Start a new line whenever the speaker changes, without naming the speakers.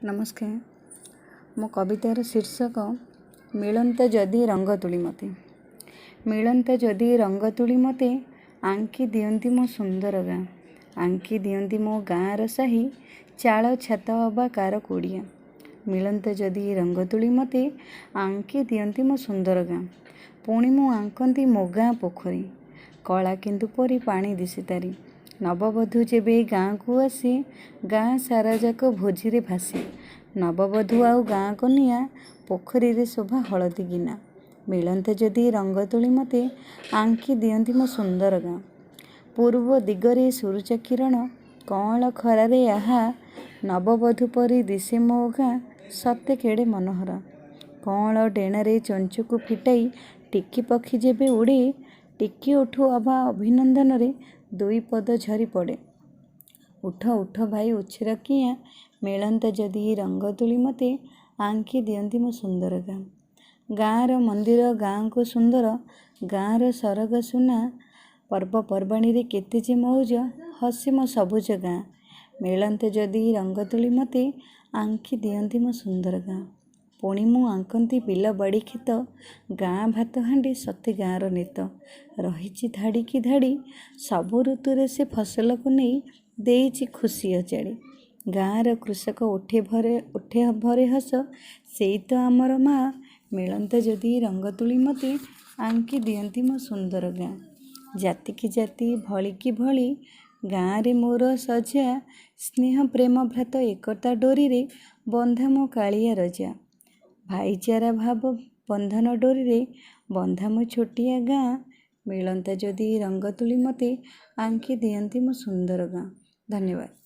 नमस्कार। मो कवितार शीर्षक मिलंत जदि रंग तुली मते। मिलंत जदि रंग तुली मते आंकी दियंती मो सुंदर गाँ। आंकी दियंती मो गाँर साही चाल छात अबा कार कोड़िया। मिलंत जदि रंग तुली मते आंकी दियंती मो सुंदर गाँ। पुणी मु आंकती मो गाँ पोखरी कला किंतु परी पानी दिशे तारी। नववधू जेबे गाँ को आसी गाँ सारा जाक भोजी रे भासी। नववधू आउ गाँ कनिया पोखरी रे शोभा हलदी गिना। मिलंते जदि रंग तुली मते आंकी दियंती मो सुंदर गाँ। पूर्व दिगरे सूरज किरण कଅଁଳ ଖରାରେ आहा नववधू परी दिशे मो गाँ सते केड़े मनोहर। कଅଁଳ डेणारे चंचुकु फिटाई टिकी पक्षी जेबे उड़े टिकी उठू अबा अभिनंदन रे दुई पद झरी पड़े। उठ उठ भाई उछेर किया मिलंत जदि रंग तुली मते आंकी दियंती मो सुंदर गाँ। गाँर मंदिर गाँ को सुंदर गाँर सरग सुना पर्वपर्वाणी रे केते जे मौज हसी मो सबुज गाँ। मिलंत जदि रंग तुली मते आंकी दियंती मो सुंदर गाँ। पुणी मु आंकती बिल बाड़ी खेत गाँ भात हांडी सते गाँर नेत। रही धाड़ी की धाड़ी सबु ऋतु से फसल को नहीं देइछि खुशी अचाड़ी। गाँर कृषक उठे भरे हस सेई तो आमर माँ। मिलंत जदि रंग तुली मते आंकी दियंती मो सुंदर गाँ। जाति की जाति भली की भली गाँ रे मोर सजा। स्नेह प्रेम भ्रात एकता डोरी रे बंधा मो कालिया रजा। भाईचारा भाव बंधन डोरी रे बंधा मो छोटिया गाँ। मिलंत जदि रंग तुली मते आंकी दियंती मो सुंदर गाँ। धन्यवाद।